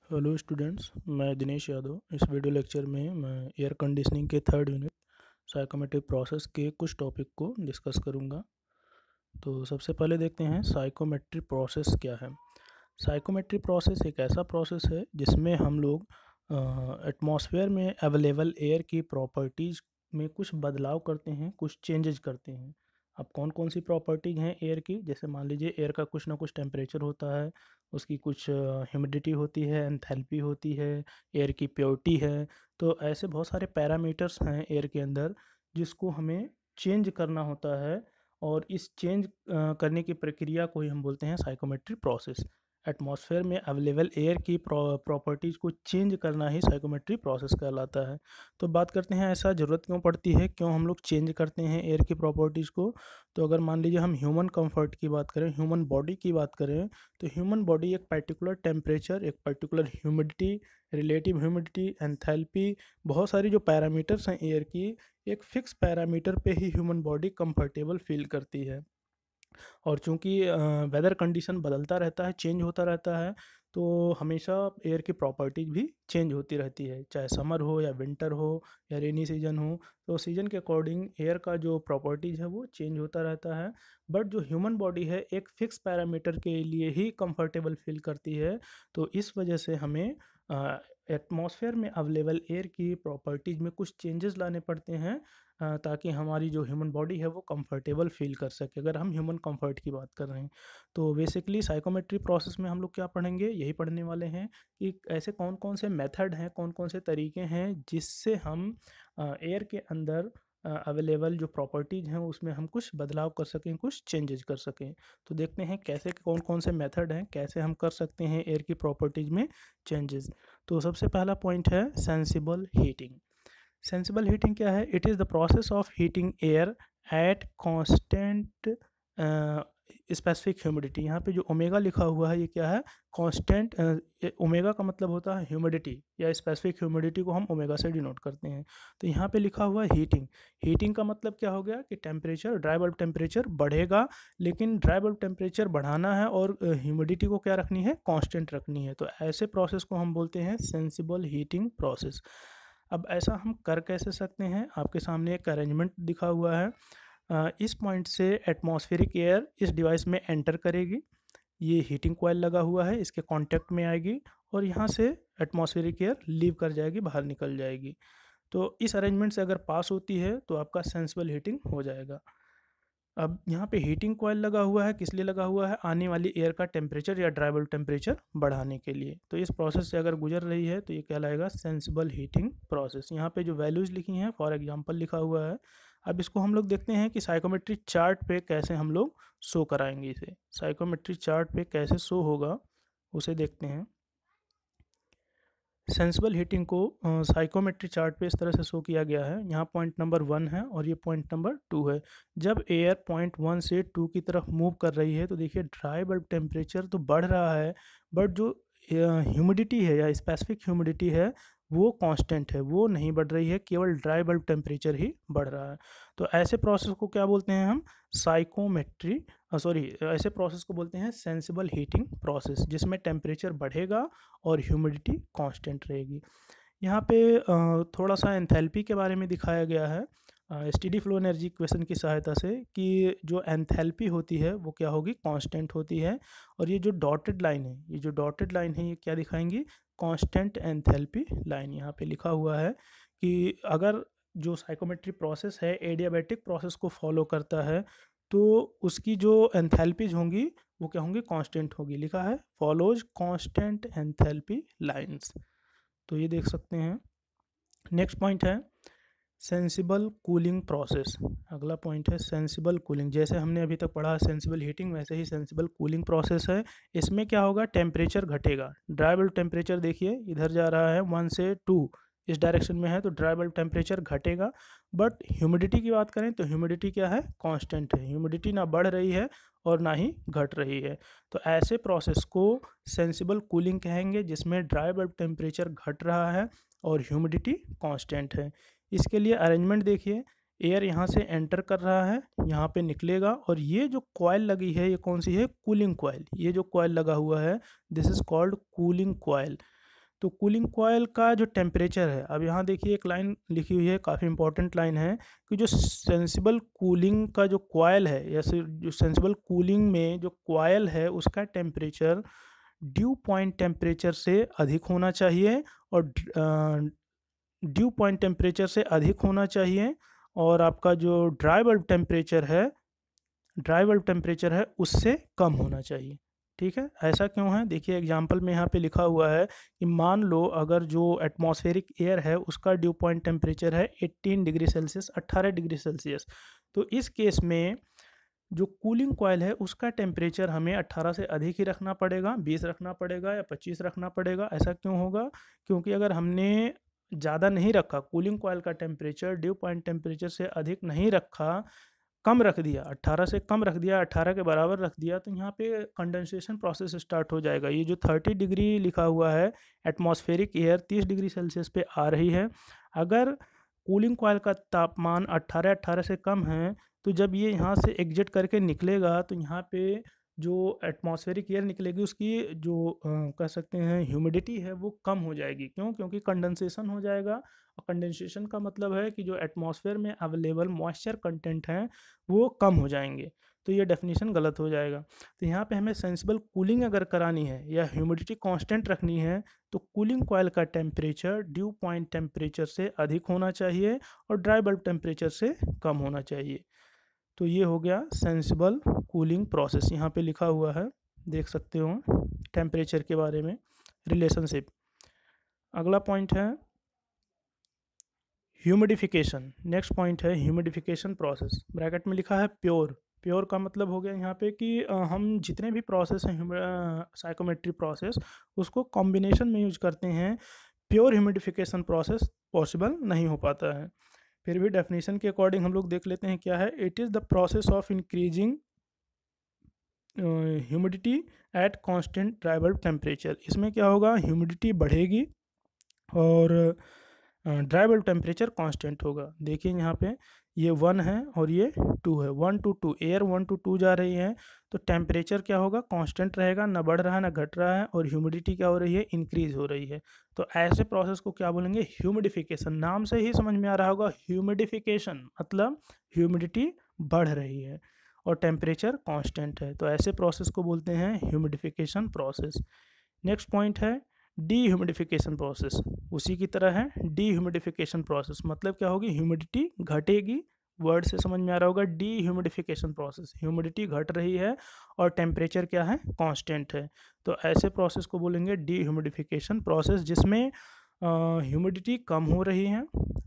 Hello students, मैं दिनेश यादव। इस video lecture में मैं एयर कंडीशनिंग के थर्ड यूनिट साइकोमेट्रिक प्रोसेस के कुछ टॉपिक को डिस्कस करूंगा। तो सबसे पहले देखते हैं साइकोमेट्रिक प्रोसेस क्या है। साइकोमेट्रिक प्रोसेस एक ऐसा प्रोसेस है जिसमें हम लोग एटमॉस्फेयर में अवेलेबल एयर की प्रॉपर्टीज़ में कुछ बदलाव करते हैं, कुछ चेंजेस करते हैं। अब कौन कौन सी प्रॉपर्टीज़ हैं एयर की, जैसे मान लीजिए एयर का कुछ ना कुछ टेम्परेचर होता है, उसकी कुछ ह्यूमिडिटी होती है, एंथैल्पी होती है, एयर की प्योरिटी है। तो ऐसे बहुत सारे पैरामीटर्स हैं एयर के अंदर जिसको हमें चेंज करना होता है, और इस चेंज करने की प्रक्रिया को ही हम बोलते हैं साइकोमेट्रिक प्रोसेस। एटमॉस्फेयर में अवेलेबल एयर की प्रॉपर्टीज़ को चेंज करना ही साइकोमेट्रिक प्रोसेस कहलाता है। तो बात करते हैं ऐसा ज़रूरत क्यों पड़ती है, क्यों हम लोग चेंज करते हैं एयर की प्रॉपर्टीज़ को। तो अगर मान लीजिए हम ह्यूमन कंफर्ट की बात करें, ह्यूमन बॉडी की बात करें, तो ह्यूमन बॉडी एक पर्टिकुलर टेम्परेचर, एक particular humidity, relative humidity, enthalpy, बहुत सारी जो पैरामीटर्स हैं एयर की, एक फिक्स पैरामीटर पे ही ह्यूमन बॉडी कंफर्टेबल फील करती है। और चूँकि वेदर कंडीशन बदलता रहता है, चेंज होता रहता है, तो हमेशा एयर की प्रॉपर्टीज़ भी चेंज होती रहती है, चाहे समर हो या विंटर हो या रेनी सीजन हो। तो सीजन के अकॉर्डिंग एयर का जो प्रॉपर्टीज़ है वो चेंज होता रहता है। बट जो ह्यूमन बॉडी है एक फ़िक्स पैरामीटर के लिए ही कंफर्टेबल फ़ील करती है। तो इस वजह से हमें एटमॉस्फेयर में अवेलेबल एयर की प्रॉपर्टीज़ में कुछ चेंजेस लाने पड़ते हैं, ताकि हमारी जो ह्यूमन बॉडी है वो कंफर्टेबल फ़ील कर सके। अगर हम ह्यूमन कंफर्ट की बात कर रहे हैं, तो बेसिकली साइकोमेट्री प्रोसेस में हम लोग क्या पढ़ेंगे, यही पढ़ने वाले हैं कि ऐसे कौन कौन से मेथड हैं, कौन कौन से तरीके हैं जिससे हम एयर के अंदर अवेलेबल जो प्रॉपर्टीज़ हैं उसमें हम कुछ बदलाव कर सकें, कुछ चेंजेस कर सकें। तो देखते हैं कैसे कौन कौन से मेथड हैं, कैसे हम कर सकते हैं एयर की प्रॉपर्टीज़ में चेंजेस। तो सबसे पहला पॉइंट है सेंसिबल हीटिंग। सेंसिबल हीटिंग क्या है? It is the process of heating air at constant specific humidity. यहाँ पे जो ओमेगा लिखा हुआ है ये क्या है? कांस्टेंट। ओमेगा का मतलब होता है ह्यूमिडिटी, या स्पेसिफिक ह्यूमिडिटी को हम ओमेगा से डिनोट करते हैं। तो यहाँ पे लिखा हुआ है हीटिंग। हीटिंग का मतलब क्या हो गया कि टेम्परेचर, ड्राई बल्ब टेम्परेचर बढ़ेगा, लेकिन ड्राई बल्ब टेम्परेचर बढ़ाना है और ह्यूमिडिटी को क्या रखनी है? कांस्टेंट रखनी है। तो ऐसे प्रोसेस को हम बोलते हैं सेंसिबल हीटिंग प्रोसेस। अब ऐसा हम कर कैसे सकते हैं? आपके सामने एक अरेंजमेंट दिखा हुआ है। इस पॉइंट से एटमॉस्फेरिक एयर इस डिवाइस में एंटर करेगी, ये हीटिंग कॉइल लगा हुआ है, इसके कांटेक्ट में आएगी, और यहाँ से एटमॉस्फेरिक एयर लीव कर जाएगी, बाहर निकल जाएगी। तो इस अरेंजमेंट से अगर पास होती है तो आपका सेंसिबल हीटिंग हो जाएगा। अब यहाँ पे हीटिंग कॉइल लगा हुआ है, किस लिए लगा हुआ है? आने वाली एयर का टेम्परेचर या ड्राई बल्ब टेम्परेचर बढ़ाने के लिए। तो इस प्रोसेस से अगर गुजर रही है तो ये कहलाएगा सेंसिबल हीटिंग प्रोसेस। यहाँ पे जो वैल्यूज़ लिखी हैं, फॉर एग्जांपल लिखा हुआ है। अब इसको हम लोग देखते हैं कि साइकोमेट्रिक चार्ट पे कैसे हम लोग शो कराएंगे इसे। साइकोमेट्रिक चार्ट पे कैसे शो होगा उसे देखते हैं। सेंसिबल हीटिंग को साइकोमेट्री चार्ट पे इस तरह से शो किया गया है। यहाँ पॉइंट नंबर 1 है और ये पॉइंट नंबर 2 है। जब एयर पॉइंट 1 से 2 की तरफ मूव कर रही है तो देखिए ड्राई बल्ब टेम्परेचर तो बढ़ रहा है, बट जो ह्यूमिडिटी है या स्पेसिफिक ह्यूमिडिटी है वो कांस्टेंट है, वो नहीं बढ़ रही है, केवल ड्राई बल्ब टेम्परेचर ही बढ़ रहा है। तो ऐसे प्रोसेस को क्या बोलते हैं हम? साइकोमेट्री, ऐसे प्रोसेस को बोलते हैं सेंसिबल हीटिंग प्रोसेस, जिसमें टेम्परेचर बढ़ेगा और ह्यूमिडिटी कांस्टेंट रहेगी। यहाँ पे थोड़ा सा एंथैल्पी के बारे में दिखाया गया है स्टेडी फ्लो एनर्जी इक्वेशन की सहायता से, कि जो एंथैल्पी होती है वो क्या होगी? कांस्टेंट होती है। और ये जो डॉटेड लाइन है, ये जो डॉटेड लाइन है, ये क्या दिखाएंगी? Constant enthalpy line. यहाँ पे लिखा हुआ है कि अगर जो साइकोमेट्रिक प्रोसेस है एडियाबैटिक प्रोसेस को फॉलो करता है तो उसकी जो एंथैल्पीज होंगी वो क्या होंगी? कांस्टेंट होगी। लिखा है फॉलोज कांस्टेंट एंथैल्पी लाइंस। तो ये देख सकते हैं। नेक्स्ट पॉइंट है सेंसिबल कूलिंग प्रोसेस। अगला पॉइंट है सेंसिबल कूलिंग। जैसे हमने अभी तक पढ़ा सेंसिबल हीटिंग, वैसे ही सेंसिबल कूलिंग प्रोसेस है। इसमें क्या होगा? टेम्परेचर घटेगा। ड्राई बल्ब टेम्परेचर देखिए इधर जा रहा है 1 से 2 इस डायरेक्शन में है, तो ड्राई बल्ब टेम्परेचर घटेगा। बट ह्यूमिडिटी की बात करें तो ह्यूमिडिटी क्या है? कांस्टेंट है। ह्यूमिडिटी ना बढ़ रही है और ना ही घट रही है। तो ऐसे प्रोसेस को सेंसिबल कूलिंग कहेंगे, जिसमें ड्राई बल्ब टेम्परेचर घट रहा है और ह्यूमिडिटी कांस्टेंट है। इसके लिए अरेंजमेंट देखिए, एयर यहाँ से एंटर कर रहा है, यहाँ पे निकलेगा, और ये जो कॉइल लगी है ये कौन सी है? Cooling coil. ये जो कॉइल लगा हुआ है this is called cooling coil. तो कूलिंग कॉयल का जो टेम्परेचर है, अब यहाँ देखिए एक लाइन लिखी हुई है, काफ़ी इंपॉर्टेंट लाइन है कि जो सेंसिबल कूलिंग का जो कॉयल है या फिर जो सेंसिबल कूलिंग में जो कॉयल है उसका टेम्परेचर ड्यू पॉइंट टेम्परेचर से अधिक होना चाहिए और ड्यू पॉइंट टेम्परेचर से अधिक होना चाहिए और आपका जो ड्राई बल्ब टेम्परेचर है उससे कम होना चाहिए। ठीक है, ऐसा क्यों है? देखिए एग्जांपल में यहाँ पे लिखा हुआ है कि मान लो अगर जो एटमॉस्फेरिक एयर है उसका ड्यू पॉइंट टेम्परेचर है 18 डिग्री सेल्सियस, 18 डिग्री सेल्सियस। तो इस केस में जो कूलिंग कॉयल है उसका टेम्परेचर हमें 18 से अधिक ही रखना पड़ेगा, 20 रखना पड़ेगा या 25 रखना पड़ेगा। ऐसा क्यों होगा? क्योंकि अगर हमने ज़्यादा नहीं रखा, कूलिंग कॉयल का टेम्परेचर ड्यू पॉइंट टेम्परेचर से अधिक नहीं रखा, कम रख दिया, 18 से कम रख दिया, 18 के बराबर रख दिया, तो यहाँ पे कंडेंसेशन प्रोसेस स्टार्ट हो जाएगा। ये जो 30 डिग्री लिखा हुआ है एटमॉस्फेरिक एयर 30 डिग्री सेल्सियस पे आ रही है। अगर कूलिंग कॉयल का तापमान 18 से कम है तो जब ये यहाँ से एग्जिट करके निकलेगा तो यहाँ पे जो एटमॉस्फेरिक एयर निकलेगी उसकी जो कह सकते हैं ह्यूमिडिटी है वो कम हो जाएगी। क्यों? क्योंकि कंडेंसेशन हो जाएगा और कंडेंसेशन का मतलब है कि जो एटमॉस्फेयर में अवेलेबल मॉइस्चर कंटेंट हैं वो कम हो जाएंगे, तो ये डेफिनेशन गलत हो जाएगा। तो यहाँ पे हमें सेंसिबल कूलिंग अगर करानी है या ह्यूमिडिटी कांस्टेंट रखनी है तो कूलिंग कॉयल का टेम्परेचर ड्यू पॉइंट टेम्परेचर से अधिक होना चाहिए और ड्राई बल्ब टेम्परेचर से कम होना चाहिए। तो ये हो गया सेंसिबल कूलिंग प्रोसेस, यहाँ पे लिखा हुआ है, देख सकते हो टेम्परेचर के बारे में रिलेशनशिप। अगला पॉइंट है ह्यूमिडिफिकेशन। नेक्स्ट पॉइंट है ह्यूमिडिफिकेशन प्रोसेस, ब्रैकेट में लिखा है प्योर। प्योर का मतलब हो गया यहाँ पे कि हम जितने भी प्रोसेस हैं साइकोमेट्री प्रोसेस उसको कॉम्बिनेशन में यूज करते हैं। प्योर ह्यूमिडिफिकेशन प्रोसेस पॉसिबल नहीं हो पाता है। फिर भी डेफिनेशन के अकॉर्डिंग हम लोग देख लेते हैं क्या है। It is the process of increasing humidity at constant dry bulb temperature. इसमें क्या होगा, ह्यूमिडिटी बढ़ेगी और ड्राई बल्ब टेम्परेचर कांस्टेंट होगा। देखिए यहाँ पे ये 1 है और ये 2 है, 1 to 2, एयर 1 to 2 जा रही है तो टेम्परेचर क्या होगा, कांस्टेंट रहेगा, ना बढ़ रहा है ना घट रहा है, और ह्यूमिडिटी क्या हो रही है, इंक्रीज हो रही है। तो ऐसे प्रोसेस को क्या बोलेंगे, ह्यूमिडिफिकेशन। नाम से ही समझ में आ रहा होगा, ह्यूमिडिफिकेशन मतलब ह्यूमिडिटी बढ़ रही है और टेम्परेचर कांस्टेंट है, तो ऐसे प्रोसेस को बोलते हैं ह्यूमिडिफिकेशन प्रोसेस। नेक्स्ट पॉइंट है डीह्यूमिडिफिकेशन प्रोसेस, उसी की तरह है डीह्यूमिडिफिकेशन प्रोसेस। मतलब क्या होगी, ह्यूमिडिटी घटेगी, वर्ड से समझ में आ रहा होगा, डीह्यूमिडिफिकेशन प्रोसेस, ह्यूमिडिटी घट रही है और टेम्परेचर क्या है, कांस्टेंट है। तो ऐसे प्रोसेस को बोलेंगे डीह्यूमिडिफिकेशन प्रोसेस, जिसमें ह्यूमिडिटी कम हो रही है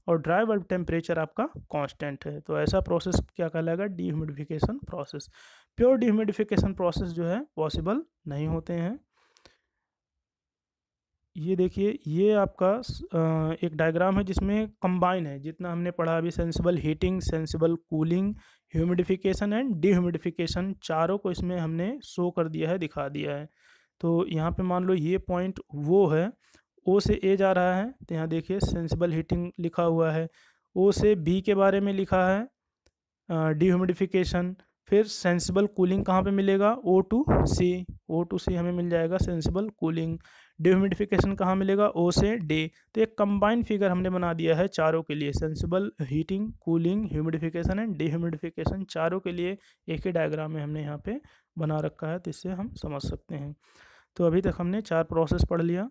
और ड्राई बल्ब टेम्परेचर आपका कांस्टेंट है। तो ऐसा प्रोसेस क्या कहलाएगा, dehumidification process. Pure dehumidification process जो है पॉसिबल नहीं होते हैं। ये देखिए, ये आपका एक डायग्राम है जिसमें कंबाइन है जितना हमने पढ़ा अभी, sensible heating, sensible cooling, humidification and dehumidification, चारों को इसमें हमने शो कर दिया है, दिखा दिया है। तो यहाँ पे मान लो ये पॉइंट वो है, ओ से ए जा रहा है, तो यहाँ देखिए सेंसिबल हीटिंग लिखा हुआ है, ओ से बी के बारे में लिखा है डीह्यूमिडिफिकेशन। फिर सेंसिबल कूलिंग कहाँ पे मिलेगा, ओ टू सी, ओ टू सी हमें मिल जाएगा सेंसिबल कूलिंग। डीह्यूमिडिफिकेशन कहाँ मिलेगा, ओ से डी। तो एक कंबाइंड फिगर हमने बना दिया है चारों के लिए, sensible heating, cooling, humidification and dehumidification, चारों के लिए एक ही डायग्राम में हमने यहाँ पे बना रखा है, तो इससे हम समझ सकते हैं। तो अभी तक हमने 4 प्रोसेस पढ़ लिया।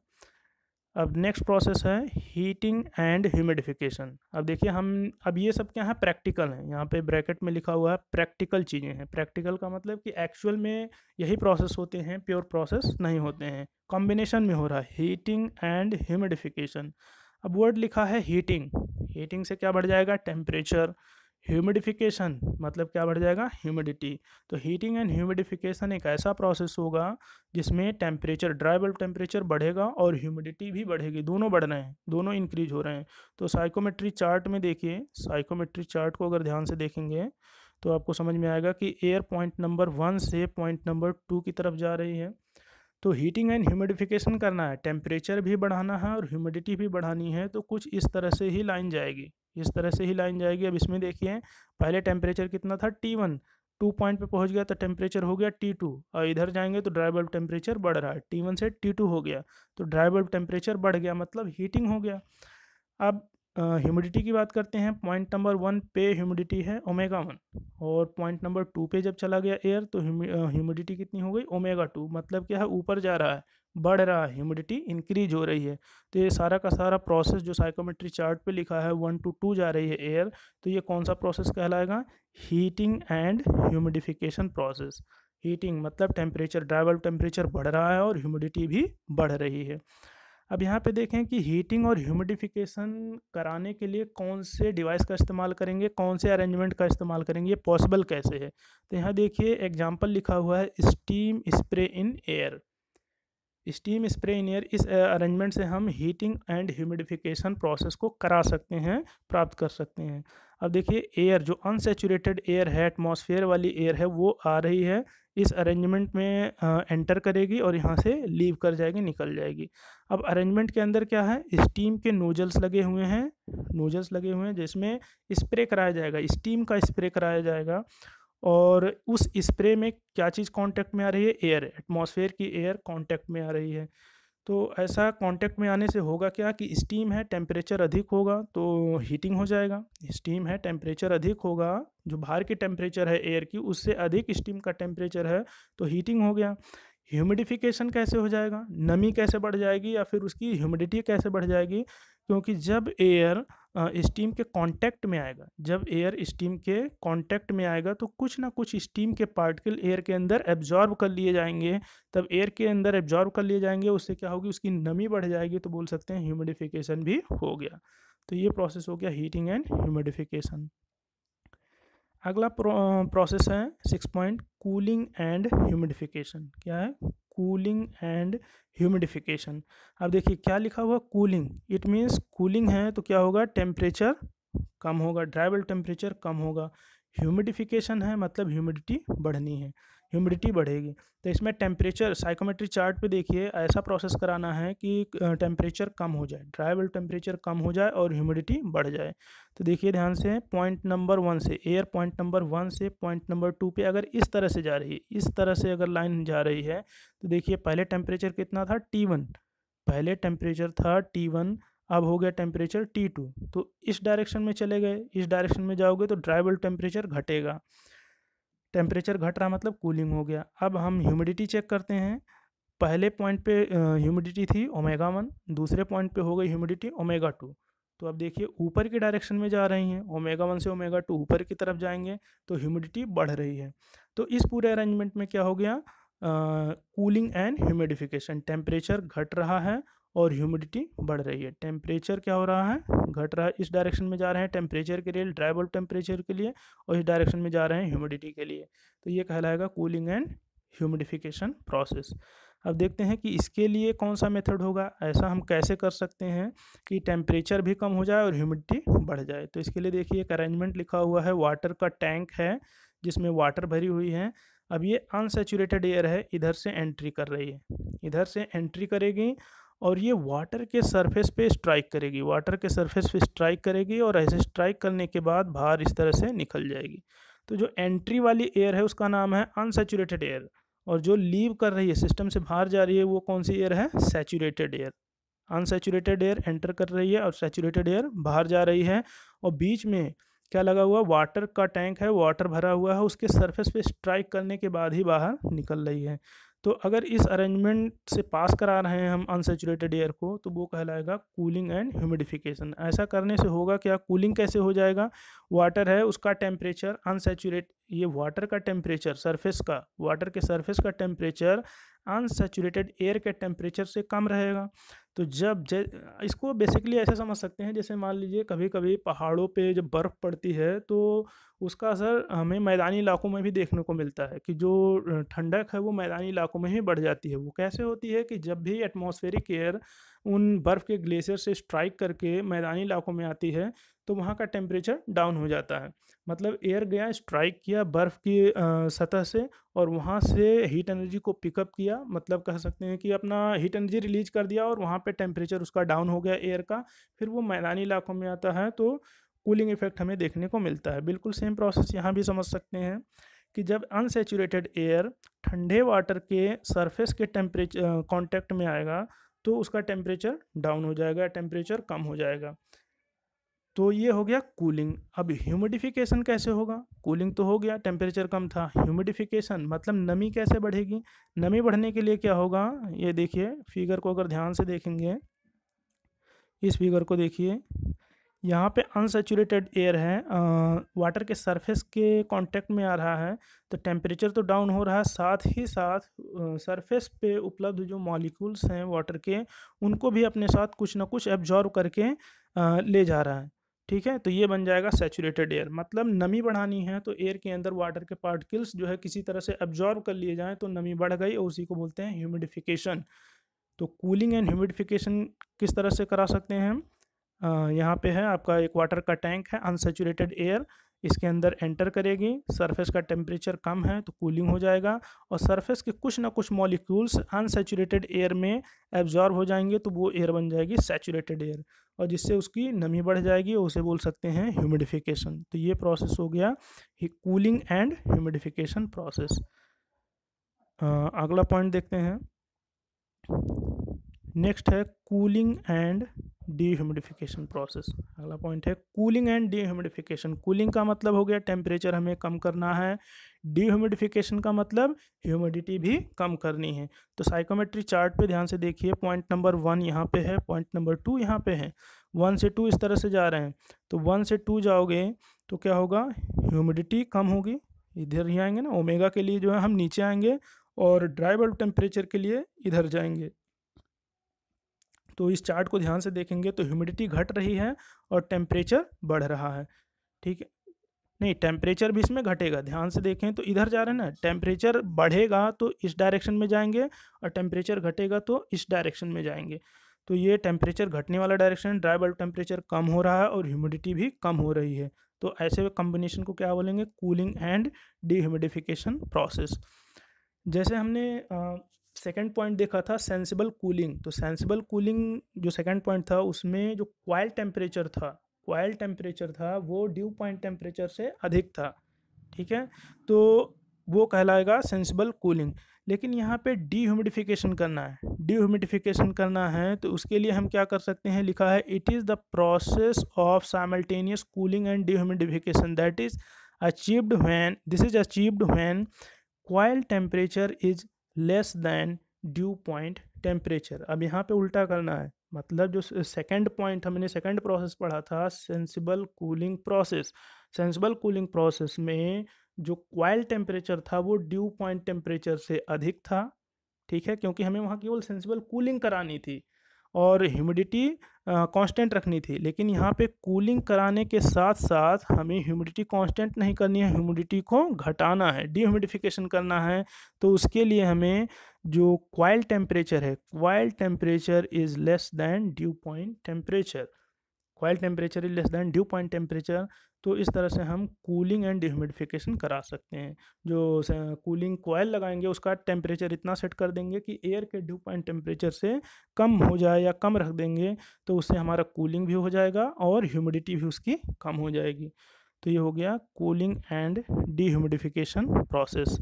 अब नेक्स्ट प्रोसेस है हीटिंग एंड ह्यूमिडिफिकेशन। अब देखिए हम, अब ये सब क्या है, प्रैक्टिकल है, यहाँ पे ब्रैकेट में लिखा हुआ है प्रैक्टिकल चीज़ें हैं। प्रैक्टिकल का मतलब कि एक्चुअल में यही प्रोसेस होते हैं, प्योर प्रोसेस नहीं होते हैं, कॉम्बिनेशन में हो रहा है हीटिंग एंड ह्यूमिडिफिकेशन। अब वर्ड लिखा है हीटिंग, हीटिंग से क्या बढ़ जाएगा, टेम्परेचर। ह्यूमिडिफिकेशन मतलब क्या बढ़ जाएगा, ह्यूमिडिटी। तो हीटिंग एंड ह्यूमिडिफिकेशन एक ऐसा प्रोसेस होगा जिसमें टेम्परेचर, ड्राई बल्ब टेम्परेचर बढ़ेगा और ह्यूमिडिटी भी बढ़ेगी, दोनों बढ़ रहे हैं, दोनों इंक्रीज हो रहे हैं। तो साइकोमेट्री चार्ट में देखिए, साइकोमेट्री चार्ट को अगर ध्यान से देखेंगे तो आपको समझ में आएगा कि एयर पॉइंट नंबर 1 से पॉइंट नंबर 2 की तरफ जा रही है। तो हीटिंग एंड ह्यूमिडिफिकेशन करना है, टेम्परेचर भी बढ़ाना है और ह्यूमिडिटी भी बढ़ानी है, तो कुछ इस तरह से ही लाइन जाएगी, इस तरह से ही लाइन जाएगी। अब इसमें देखिए, पहले टेम्परेचर कितना था, T1, T2 पॉइंट पे पहुंच गया तो टेम्परेचर हो गया T2, और इधर जाएंगे तो ड्राई बल्ब टेम्परेचर बढ़ रहा है, T1 से T2 हो गया तो ड्राई बल्ब टेम्परेचर बढ़ गया, मतलब हीटिंग हो गया। अब ह्यूमिडिटी की बात करते हैं। पॉइंट नंबर 1 पे ह्यूमिडिटी है ओमेगा 1, और पॉइंट नंबर 2 पे जब चला गया एयर तो ह्यूमिडिटी कितनी हो गई ओमेगा 2, मतलब क्या है ऊपर जा रहा है, बढ़ रहा है, ह्यूमिडिटी इंक्रीज हो रही है। तो ये सारा का सारा प्रोसेस जो साइकोमेट्री चार्ट पे लिखा है 1 to 2 जा रही है एयर, तो ये कौन सा प्रोसेस कहलाएगा? Heating and humidification process. Heating मतलब टेम्परेचर, ड्राई बल्ब टेम्परेचर बढ़ रहा है और ह्यूमिडिटी भी बढ़ रही है। अब यहाँ पे देखें कि हीटिंग और ह्यूमिडिफिकेशन कराने के लिए कौन से डिवाइस का इस्तेमाल करेंगे, कौन से अरेंजमेंट का इस्तेमाल करेंगे, ये पॉसिबल कैसे है। तो यहाँ देखिए एग्जांपल लिखा हुआ है steam spray in air. Steam spray in air, इस अरेंजमेंट से हम हीटिंग एंड ह्यूमिडिफिकेशन प्रोसेस को करा सकते हैं, प्राप्त कर सकते हैं। अब देखिए एयर जो अनसेचुरेटेड एयर है, एटमॉस्फेयर वाली एयर है, वो आ रही है इस अरेंजमेंट में, एंटर करेगी और यहाँ से लीव कर जाएगी, निकल जाएगी। अब अरेंजमेंट के अंदर क्या है, स्टीम के नोजल्स लगे हुए हैं, जिसमें स्प्रे कराया जाएगा, स्टीम का स्प्रे कराया जाएगा। और उस स्प्रे में क्या चीज़ कांटेक्ट में आ रही है? एयर, एटमॉस्फेयर की एयर कांटेक्ट में आ रही है। तो ऐसा कांटेक्ट में आने से होगा क्या कि स्टीम है, टेम्परेचर अधिक होगा तो हीटिंग हो जाएगा। स्टीम है, टेम्परेचर अधिक होगा, जो बाहर की टेम्परेचर है एयर की उससे अधिक स्टीम का टेम्परेचर है तो हीटिंग हो गया। ह्यूमिडिफिकेशन कैसे हो जाएगा? नमी कैसे बढ़ जाएगी या फिर उसकी ह्यूमिडिटी कैसे बढ़ जाएगी? क्योंकि जब एयर स्टीम के कांटेक्ट में आएगा, जब एयर स्टीम के कांटेक्ट में आएगा तो कुछ ना कुछ स्टीम के पार्टिकल एयर के अंदर एब्जॉर्ब कर लिए जाएंगे। तब एयर के अंदर एब्जॉर्ब कर लिए जाएंगे, उससे क्या होगी, उसकी नमी बढ़ जाएगी, तो बोल सकते हैं ह्यूमिडिफिकेशन भी हो गया। तो ये प्रोसेस हो गया हीटिंग एंड ह्यूमिडिफिकेशन। अगला प्रोसेस है 6 पॉइंट, कूलिंग एंड ह्यूमिडिफिकेशन। क्या है? Cooling and humidification. अब देखिए क्या लिखा हुआ, कूलिंग, इट मीन्स कूलिंग है तो क्या होगा, टेम्परेचर कम होगा, ड्राई बल्ब टेम्परेचर कम होगा। ह्यूमिडिफिकेशन है मतलब ह्यूमिडिटी बढ़नी है, ह्यूमिडिटी बढ़ेगी। तो इसमें टेम्परेचर, साइकोमेट्री चार्ट पे देखिए ऐसा प्रोसेस कराना है कि टेम्परेचर कम हो जाए, ड्राई बल्ब टेम्परेचर कम हो जाए और ह्यूमिडिटी बढ़ जाए। तो देखिए ध्यान से, पॉइंट नंबर 1 से एयर, पॉइंट नंबर 1 से पॉइंट नंबर 2 पे अगर इस तरह से जा रही है, इस तरह से अगर लाइन जा रही है तो देखिए पहले टेम्परेचर कितना था, T1, पहले टेम्परेचर था T1, अब हो गया टेम्परेचर T2। तो इस डायरेक्शन में चले गए, इस डायरेक्शन में जाओगे तो ड्राई बल्ब टेम्परेचर घटेगा, टेम्परेचर घट रहा मतलब कूलिंग हो गया। अब हम ह्यूमिडिटी चेक करते हैं। पहले पॉइंट पे ह्यूमिडिटी थी ओमेगा 1, दूसरे पॉइंट पे हो गई ह्यूमिडिटी ओमेगा 2। तो अब देखिए ऊपर की डायरेक्शन में जा रही हैं, ओमेगा 1 से ओमेगा 2 ऊपर की तरफ जाएंगे तो ह्यूमिडिटी बढ़ रही है। तो इस पूरे अरेंजमेंट में क्या हो गया, कूलिंग एंड ह्यूमिडिफिकेशन, टेम्परेचर घट रहा है और ह्यूमिडिटी बढ़ रही है। टेम्परेचर क्या हो रहा है, घट रहा है, इस डायरेक्शन में जा रहे हैं टेम्परेचर के लिए, ड्राई बल्ब टेम्परेचर के लिए, और इस डायरेक्शन में जा रहे हैं ह्यूमिडिटी के लिए। तो ये कहलाएगा कूलिंग एंड ह्यूमिडिफिकेशन प्रोसेस। अब देखते हैं कि इसके लिए कौन सा मेथड होगा, ऐसा हम कैसे कर सकते हैं कि टेम्परेचर भी कम हो जाए और ह्यूमिडिटी बढ़ जाए। तो इसके लिए देखिए एक अरेंजमेंट लिखा हुआ है, वाटर का टैंक है जिसमें वाटर भरी हुई है। अब ये अनसैचुरेटेड एयर है, इधर से एंट्री कर रही है, इधर से एंट्री करेगी और ये वाटर के सरफेस पे स्ट्राइक करेगी, वाटर के सरफेस पे स्ट्राइक करेगी और ऐसे स्ट्राइक करने के बाद बाहर इस तरह से निकल जाएगी। तो जो एंट्री वाली एयर है उसका नाम है अनसैचुरेटेड एयर, और जो लीव कर रही है, सिस्टम से बाहर जा रही है, वो कौन सी एयर है, saturated air. Unsaturated air enter कर रही है और सैचुरेटेड एयर बाहर जा रही है, और बीच में क्या लगा हुआ, वाटर का टैंक है, वाटर भरा हुआ है, उसके सरफेस पे स्ट्राइक करने के बाद ही बाहर निकल रही है। तो अगर इस अरेंजमेंट से पास करा रहे हैं हम अनसैचुरेटेड एयर को तो वो कहलाएगा कूलिंग एंड ह्यूमिडिफिकेशन। ऐसा करने से होगा क्या, कूलिंग कैसे हो जाएगा, वाटर है उसका टेम्परेचर अनसैचुरेट, ये वाटर का टेम्परेचर सरफेस का, वाटर के सरफेस का टेम्परेचर अनसैचुरेटेड एयर के टेम्परेचर से कम रहेगा। तो जब इसको बेसिकली ऐसे समझ सकते हैं, जैसे मान लीजिए कभी कभी पहाड़ों पे जब बर्फ़ पड़ती है तो उसका असर हमें मैदानी इलाकों में भी देखने को मिलता है कि जो ठंडक है वो मैदानी इलाकों में ही बढ़ जाती है। वो कैसे होती है कि जब भी एटमॉस्फेरिक एयर उन बर्फ़ के ग्लेशियर से स्ट्राइक करके मैदानी इलाकों में आती है तो वहाँ का टेम्परेचर डाउन हो जाता है। मतलब एयर गया, स्ट्राइक किया बर्फ़ की सतह से और वहाँ से हीट एनर्जी को पिकअप किया, मतलब कह सकते हैं कि अपना हीट एनर्जी रिलीज कर दिया और वहाँ पे टेम्परेचर उसका डाउन हो गया एयर का। फिर वो मैदानी इलाकों में आता है तो कूलिंग इफेक्ट हमें देखने को मिलता है। बिल्कुल सेम प्रोसेस यहाँ भी समझ सकते हैं कि जब अनसैचुरेटेड एयर ठंडे वाटर के सरफेस के टेम्परेचर कांटेक्ट में आएगा तो उसका टेम्परेचर डाउन हो जाएगा, टेम्परेचर कम हो जाएगा। तो ये हो गया कूलिंग। अब ह्यूमिडिफिकेशन कैसे होगा? कूलिंग तो हो गया, टेम्परेचर कम था। ह्यूमिडिफिकेशन मतलब नमी कैसे बढ़ेगी? नमी बढ़ने के लिए क्या होगा? ये देखिए फिगर को अगर ध्यान से देखेंगे, इस फिगर को देखिए, यहाँ पे अनसैचुरेटेड एयर है, वाटर के सरफेस के कांटेक्ट में आ रहा है, तो टेम्परेचर तो डाउन हो रहा है, साथ ही साथ सरफेस पे उपलब्ध जो मॉलिक्यूल्स हैं वाटर के, उनको भी अपने साथ कुछ ना कुछ एब्जॉर्ब करके ले जा रहा है। ठीक है, तो ये बन जाएगा सैचुरेटेड एयर। मतलब नमी बढ़ानी है तो एयर के अंदर वाटर के पार्टिकल्स जो है किसी तरह से एब्जॉर्ब कर लिए जाएँ, तो नमी बढ़ गई और उसी को बोलते हैं ह्यूमिडिफिकेशन। तो कूलिंग एंड ह्यूमिडिफिकेशन किस तरह से करा सकते हैं हम? यहाँ पे है आपका एक वाटर का टैंक है, अनसैचुरेटेड एयर इसके अंदर एंटर करेगी, सरफेस का टेम्परेचर कम है तो कूलिंग हो जाएगा, और सरफेस के कुछ ना कुछ मॉलिक्यूल्स अनसैचुरेटेड एयर में एब्जॉर्ब हो जाएंगे तो वो एयर बन जाएगी सैचुरेटेड एयर, और जिससे उसकी नमी बढ़ जाएगी और उसे बोल सकते हैं ह्यूमिडिफिकेशन। तो ये प्रोसेस हो गया कूलिंग एंड ह्यूमिडिफिकेशन प्रोसेस। अगला पॉइंट देखते हैं। नेक्स्ट है कूलिंग एंड डीह्यूमिडिफिकेशन प्रोसेस। अगला पॉइंट है कूलिंग एंड डीह्यूमिडिफिकेशन। कूलिंग का मतलब हो गया टेम्परेचर हमें कम करना है, डीह्यूमिडिफिकेशन का मतलब ह्यूमिडिटी भी कम करनी है। तो साइकोमेट्री चार्ट पे ध्यान से देखिए, पॉइंट नंबर 1 यहाँ पे है, पॉइंट नंबर 2 यहाँ पे है, 1 से 2 इस तरह से जा रहे हैं। तो 1 से 2 जाओगे तो क्या होगा? ह्यूमिडिटी कम होगी, इधर ही आएंगे ना, ओमेगा के लिए जो है हम नीचे आएंगे, और ड्राई बल्ब टेम्परेचर के लिए इधर जाएंगे। तो इस चार्ट को ध्यान से देखेंगे तो ह्यूमिडिटी घट रही है और टेम्परेचर बढ़ रहा है। ठीक है, नहीं टेम्परेचर भी इसमें घटेगा, ध्यान से देखें तो इधर जा रहे हैं ना, टेम्परेचर बढ़ेगा तो इस डायरेक्शन में जाएंगे और टेम्परेचर घटेगा तो इस डायरेक्शन में जाएंगे। तो ये टेम्परेचर घटने वाला डायरेक्शन, ड्राई बल्ब टेम्परेचर कम हो रहा है और ह्यूमिडिटी भी कम हो रही है। तो ऐसे कॉम्बिनेशन को क्या बोलेंगे? Cooling and dehumidification process. जैसे हमने सेकंड पॉइंट देखा था सेंसिबल कूलिंग, तो सेंसिबल कूलिंग जो सेकंड पॉइंट था उसमें जो कॉइल टेम्परेचर था वो ड्यू पॉइंट टेम्परेचर से अधिक था। ठीक है, तो वो कहलाएगा सेंसिबल कूलिंग। लेकिन यहाँ पे डीह्यूमिडिफिकेशन करना है तो उसके लिए हम क्या कर सकते हैं? लिखा है it is the process of simultaneous cooling and dehumidification that is achieved when coil temperature is less than due point temperature. अब यहाँ पे उल्टा करना है, मतलब जो सेकंड पॉइंट हमने सेकंड प्रोसेस पढ़ा था सेंसिबल कूलिंग प्रोसेस में जो कॉइल टेम्परेचर था वो ड्यू पॉइंट टेम्परेचर से अधिक था। ठीक है, क्योंकि हमें वहाँ केवल सेंसिबल कूलिंग करानी थी और ह्यूमिडिटी कांस्टेंट रखनी थी। लेकिन यहाँ पे कूलिंग कराने के साथ साथ हमें ह्यूमिडिटी कांस्टेंट नहीं करनी है, ह्यूमिडिटी को घटाना है, डीह्यूमिडिफिकेशन करना है। तो उसके लिए हमें जो coil temperature is less than due point temperature. तो इस तरह से हम कूलिंग एंड डिह्यूमिडिफिकेशन करा सकते हैं। जो कूलिंग कॉइल लगाएंगे उसका टेम्परेचर इतना सेट कर देंगे कि एयर के ड्यू पॉइंट टेम्परेचर से कम हो जाए या कम रख देंगे, तो उससे हमारा कूलिंग भी हो जाएगा और ह्यूमिडिटी भी उसकी कम हो जाएगी। तो ये हो गया कूलिंग एंड डिह्यूमिडिफिकेशन प्रोसेस।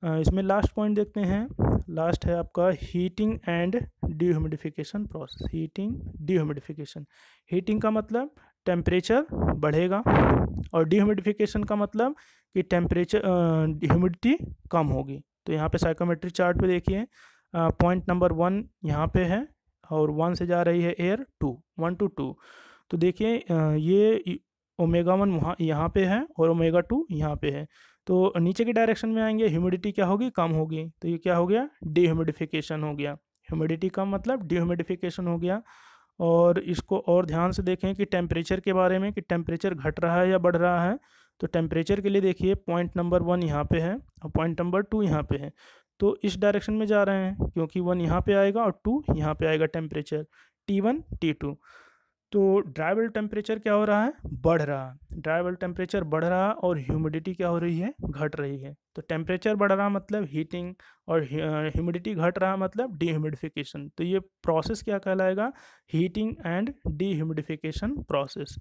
इसमें लास्ट पॉइंट देखते हैं। लास्ट है आपका heating and dehumidification process. Heating का मतलब टेम्परेचर बढ़ेगा और डिह्यूमिडिफिकेशन का मतलब कि ह्यूमिडिटी कम होगी। तो यहाँ पे साइकोमेट्री चार्ट पे देखिए, पॉइंट नंबर 1 यहाँ पे है और 1 से जा रही है एयर 1 to 2। तो देखिए ये ओमेगा 1 वहाँ यहाँ पे है और ओमेगा 2 यहाँ पे है। तो नीचे की डायरेक्शन में आएंगे, ह्यूमिडिटी क्या होगी? कम होगी। तो ये क्या हो गया? डीह्यूमिडिफिकेशन हो गया। ह्यूमिडिटी कम मतलब डीह्यूमिडिफिकेशन हो गया। और इसको और ध्यान से देखें कि टेम्परेचर के बारे में, कि टेम्परेचर घट रहा है या बढ़ रहा है। तो टेम्परेचर के लिए देखिए पॉइंट नंबर 1 यहाँ पे है और पॉइंट नंबर 2 यहाँ पे है। तो इस डायरेक्शन में जा रहे हैं क्योंकि 1 यहाँ पे आएगा और 2 यहाँ पे आएगा टेम्परेचर, T1 T2। तो ड्राई बल्ब टेम्परेचर क्या हो रहा है? बढ़ रहा है। ड्राई बल्ब टेम्परेचर बढ़ रहा है और ह्यूमिडिटी क्या हो रही है? घट रही है। तो टेम्परेचर बढ़ रहा मतलब हीटिंग और ह्यूमिडिटी घट रहा मतलब डीह्यूमिडिफिकेशन। तो ये प्रोसेस क्या कहलाएगा? Heating and dehumidification process.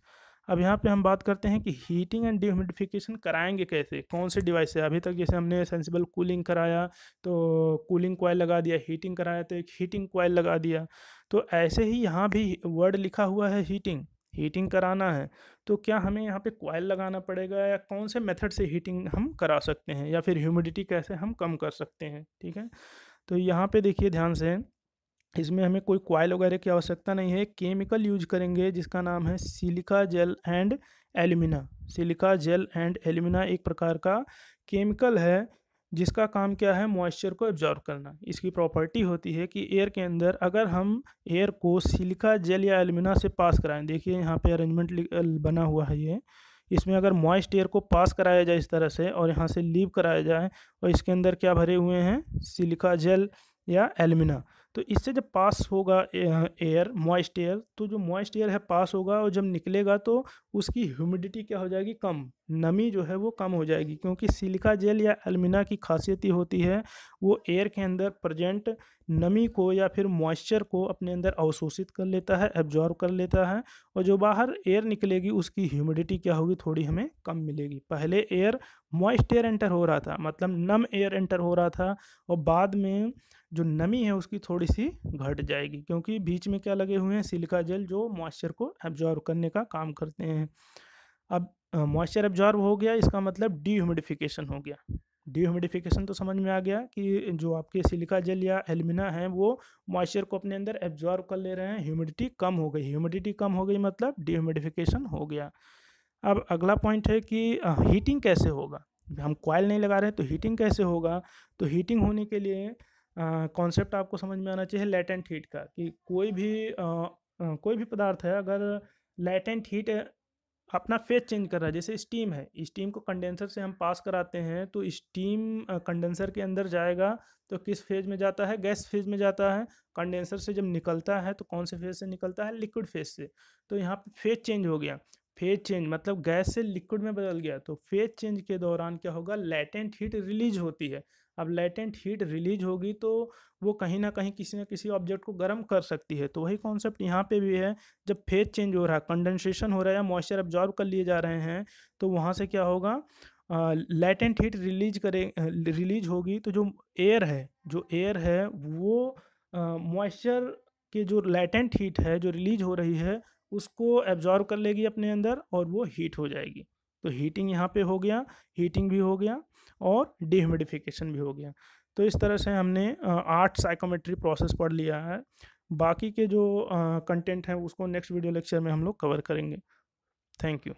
अब यहाँ पे हम बात करते हैं कि हीटिंग एंड डिह्यूमिडिफिकेशन कराएंगे कैसे, कौन से डिवाइस से। अभी तक जैसे हमने सेंसिबल कूलिंग कराया तो कूलिंग कॉइल लगा दिया, हीटिंग कराया तो एक हीटिंग कॉइल लगा दिया। तो ऐसे ही यहाँ भी वर्ड लिखा हुआ है हीटिंग, हीटिंग कराना है तो क्या हमें यहाँ पे कॉइल लगाना पड़ेगा, या कौन से मेथड से हीटिंग हम करा सकते हैं, या फिर ह्यूमिडिटी कैसे हम कम कर सकते हैं। ठीक है, तो यहाँ पे देखिए ध्यान से, इसमें हमें कोई कॉइल वगैरह की आवश्यकता नहीं है। केमिकल यूज करेंगे जिसका नाम है silica gel and alumina. Silica gel and alumina एक प्रकार का केमिकल है जिसका काम क्या है, मॉइस्चर को एब्जॉर्ब करना। इसकी प्रॉपर्टी होती है कि एयर के अंदर अगर हम एयर को सिलिका जेल या एल्यूमिना से पास कराएं, देखिए यहाँ पे अरेंजमेंट बना हुआ है ये, इसमें अगर मॉइस्ट एयर को पास कराया जाए इस तरह से और यहाँ से लीव कराया जाए, और इसके अंदर क्या भरे हुए हैं, सिलिका जेल या एल्यूमिना, तो इससे जब पास होगा एयर, मॉइस्ट एयर, तो जो मॉइस्ट एयर है पास होगा और जब निकलेगा तो उसकी ह्यूमिडिटी क्या हो जाएगी, कम, नमी जो है वो कम हो जाएगी। क्योंकि सिलिका जेल या एल्यूमिना की खासियत ये होती है वो एयर के अंदर प्रेजेंट नमी को या फिर मॉइस्चर को अपने अंदर अवशोषित कर लेता है, एब्जॉर्ब कर लेता है, और जो बाहर एयर निकलेगी उसकी ह्यूमिडिटी क्या होगी, थोड़ी हमें कम मिलेगी। पहले एयर मॉइस्ट एयर एंटर हो रहा था, मतलब नम एयर एंटर हो रहा था, और बाद में जो नमी है उसकी थोड़ी सी घट जाएगी, क्योंकि बीच में क्या लगे हुए हैं, सिलिका जेल जो मॉइस्चर को एब्जॉर्ब करने का काम करते हैं। अब मॉइस्चर एब्जॉर्ब हो गया, इसका मतलब डीह्यूमिडिफिकेशन हो गया। डीह्यूमिडिफिकेशन तो समझ में आ गया कि जो आपके सिलिका जेल या एल्यूमिना है वो मॉइस्चर को अपने अंदर एब्जॉर्ब कर ले रहे हैं, ह्यूमिडिटी कम हो गई। ह्यूमिडिटी कम हो गई मतलब डीह्यूमिडिफिकेशन हो गया। अब अगला पॉइंट है कि हीटिंग कैसे होगा। हम कॉइल नहीं लगा रहे तो हीटिंग कैसे होगा। तो हीटिंग होने के लिए कॉन्सेप्ट आपको समझ में आना चाहिए लेटेंट हीट का, कि कोई भी पदार्थ है अगर लेटेंट हीट अपना फेज चेंज कर रहा है, जैसे स्टीम है, स्टीम को कंडेंसर से हम पास कराते हैं तो स्टीम कंडेंसर के अंदर जाएगा तो किस फेज में जाता है, गैस फेज में जाता है। कंडेंसर से जब निकलता है तो कौन से फेज से निकलता है, लिक्विड फेज से। तो यहाँ पे फेज चेंज हो गया, फेज चेंज मतलब गैस से लिक्विड में बदल गया। तो फेज चेंज के दौरान क्या होगा, लेटेंट हीट रिलीज होती है। अब लेटेंट हीट रिलीज होगी तो वो कहीं ना कहीं किसी न किसी ऑब्जेक्ट को गर्म कर सकती है। तो वही कॉन्सेप्ट यहाँ पे भी है, जब फेज चेंज हो रहा है, कंडेंसेशन हो रहा है या मॉइस्चर एब्जॉर्ब कर लिए जा रहे हैं, तो वहाँ से क्या होगा, लेटेंट हीट रिलीज होगी। तो जो एयर है वो मॉइस्चर के जो लेटेंट हीट है जो रिलीज हो रही है उसको एब्जॉर्ब कर लेगी अपने अंदर और वो हीट हो जाएगी। तो हीटिंग यहाँ पे हो गया, हीटिंग भी हो गया और डिह्यूमिडिफिकेशन भी हो गया। तो इस तरह से हमने 8 साइकोमेट्री प्रोसेस पढ़ लिया है। बाकी के जो कंटेंट हैं उसको नेक्स्ट वीडियो लेक्चर में हम लोग कवर करेंगे। Thank you.